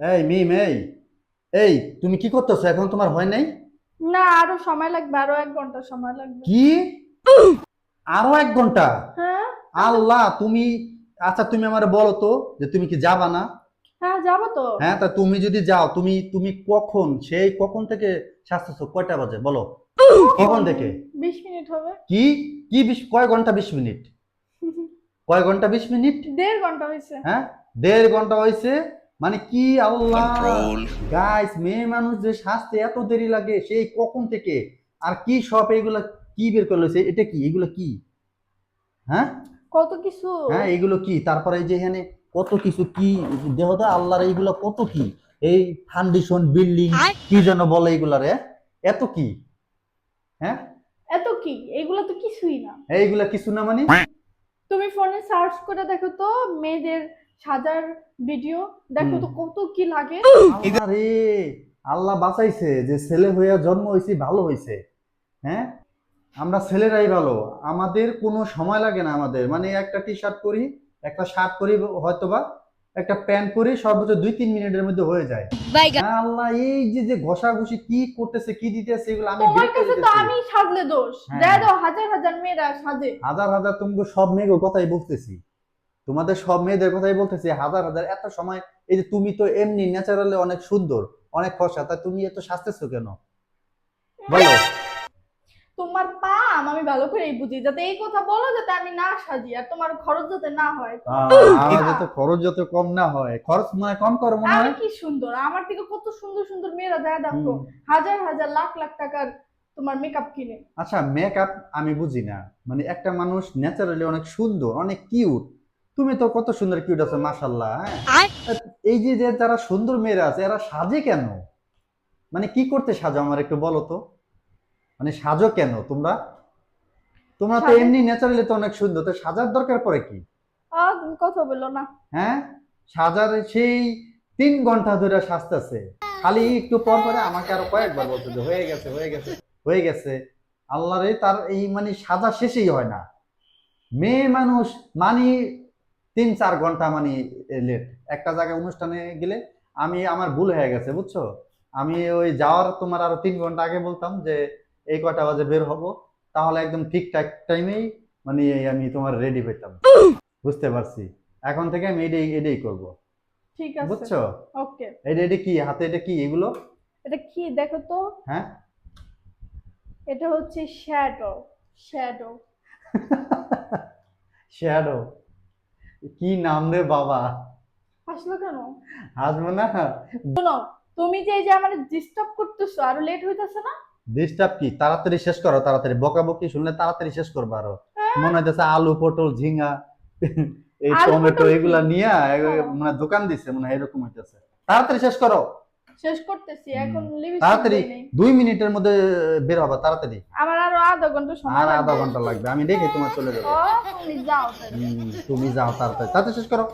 এই মিম, এই এই তুমি কি করতেছো এখন? তোমার হয় নাই? না, আরো সময় লাগবে, আরো 1 ঘন্টা সময় লাগবে। কি? আরো 1 ঘন্টা? হ্যাঁ। আমি তো আল্লাহ, তুমি আচ্ছা তুমি আমারে বলো তো যে তুমি কি যাবা না? হ্যাঁ, যাবো তো। হ্যাঁ, তা তুমি যদি যাও, তুমি তুমি কখন, সেই কখন থেকে সাজতেছো? কয়টা বাজে বলো? কখন কখন? থেকে? 20 মিনিট হবে। কি? কি কয় ঘন্টা 20 মিনিট? কয় ঘন্টা 20 মিনিট? 1.5 ঘন্টা হয়েছে। হ্যাঁ, 1.5 ঘন্টা হয়েছে? মানে কি আল্লাহ! Control. গাইস, মেয়ে মানুষ যে সাজতে এত দেরি লাগে সেই কখন থেকে? আর কি সব এগুলা কি বের করলো? এটা কি? এগুলো কি? হ্যাঁ, কত কিছু। হ্যাঁ, এগুলো কি? তারপরে এই যে এখানে কত কিছু কি, দেহদা আল্লাহর এইগুলো কত কি? এই ফাউন্ডেশন, বিল্ডিং, কি যেন বলে এগুলারে? এত কি? হ্যাঁ, এত কি? এগুলো তো কিছুই না। এইগুলা কিছু না মানে? তুমি ফোনে সার্চ করে দেখো তো, মেয়েদের সাজার ভিডিও দেখো হুম। তো কত কি লাগে। আল্লাহ রে, আল্লাহ বাঁচাইছে যে ছেলে হইয়া জন্ম হয়েছি, ভালো হয়েছে। হ্যাঁ, আমরা ছেলেরাই ভালো। আমাদের কোনো সময় লাগে না। আমাদের মানে একটা টি শার্ট পরি, একটা শার্ট পরি, হয়তোবা একটা প্যান্ট পরি, সর্বোচ্চ 2-3 মিনিটের মধ্যে হয়ে যায়। হ্যাঁ আল্লাহ, এই যে যে ঘষাঘষি কি করতেছে, কি দিতেছে, এগুলো আমি তোমার বিরক্ত কাছে তো হইতেছি। আমি সাজলে দোষ। হ্যাঁ, দেয় দাও, হাজার হাজার মেয়েরা সাজে। হাজার হাজার তুমি সব মেয়ের কথাই বলতেছি, তোমাদের সব মেয়েদের কথাই বলতেছি, হাজার হাজার এত সময়। এই যে তুমি তো এমনি ন্যাচারালি অনেক সুন্দর, অনেক ফর্সা, তা তুমি এত সাজতেছো কেন বলো? তোমার পাম আমি ভালো করেই বুঝি, যাতে এই কথা বলো যাতে আমি না সাজি আর তোমার খরচ যাতে না হয়। তোমার আমার পা। যত খরচ যত কম না হয়, খরচ মনে হয় কম করো মনে আমি হয়। কি সুন্দর, আমার থেকে কত সুন্দর সুন্দর মেয়েরা যায় দেখো। হুম। হাজার হাজার লাখ লাখ টাকার তোমার মেকআপ কিনে। আচ্ছা, মেকআপ আমি বুঝি না। মানে একটা মানুষ ন্যাচারালি অনেক সুন্দর, অনেক কিউট। তুমি তো কত সুন্দর কিউট আছো, মাশাআল্লাহ। হ্যাঁ, এই যে যে যারা সুন্দর মেয়েরা আছে এরা সাজে কেন? মানে কি করতে সাজো আমার একটু বলো তো? মানে সাজো কেন তোমরা? তোমরা তো সাজে। এমনি ন্যাচারালি তো অনেক সুন্দর, তো সাজার দরকার পড়ে কি? তুমি কথা বললো না। হ্যাঁ, সাজার সেই 3 ঘন্টা ধরে সাজতেছে, খালি একটু পর পরে আমাকে আরো কয়েকবার বলছে যে হয়ে গেছে, হয়ে গেছে, হয়ে গেছে। আল্লাহরে, তার এই মানে সাজা শেষই হয় না। মেয়ে মানুষ মানে 3-4 ঘন্টা মানে লেট একটা জায়গায় অনুষ্ঠানে গেলে। আমি আমার ভুল হয়ে গেছে বুঝছো। আমি ওই যাওয়ার তোমার আরো 3 ঘন্টা আগে বলতাম যে এই কয়টা বাজে বের হব, তাহলে একদম ঠিকঠাক টাইমেই মানে আমি তোমার রেডি পেতাম। বুঝতে পারছি। এখন থেকে আমি এটাই এটাই করবো। ঠিক আছে। বুঝছো? ওকে। এটা এটা কি হাতে, এটা কি এগুলো? এটা কি দেখো তো। হ্যাঁ। এটা হচ্ছে শ্যাডো। শ্যাডো। শ্যাডো? কি নাম রে বাবা! আসলো কেন? হাসবো না? শোনো, তুমি যে এই যে আমার ডিস্টার্ব করতেছো, আরো লেট হইতাছে না? ডিস্টার্ব কি? তাড়াতাড়ি শেষ করো, তাড়াতাড়ি। বকাবকি শুনলে তাড়াতাড়ি শেষ করবো আরো। হ্যাঁ। মনে হইতেছে আলু, পটল, ঝিঙ্গা, এই আলু টমেটো পটল কি? এগুলা নিয়ে হ্যাঁ। মানে দোকান দিছে মনে হয়, এরকম হইতেছে। তাড়াতাড়ি শেষ করো। শেষ করতেছি, হুম। এখন লিপস্টিক তাড়াতাড়ি দেই নাই। 2 মিনিটের মধ্যে বের হবা, তাড়াতাড়ি। আমার আরো আধা ঘন্টা সময় আর আধা লাগবে। ঘন্টা লাগবে, আমি দেখে তোমার চলে যাবো। ও, তুমি যাও তাহলে। তুমি যাও, তাড়াতাড়ি তাড়াতাড়ি শেষ করো।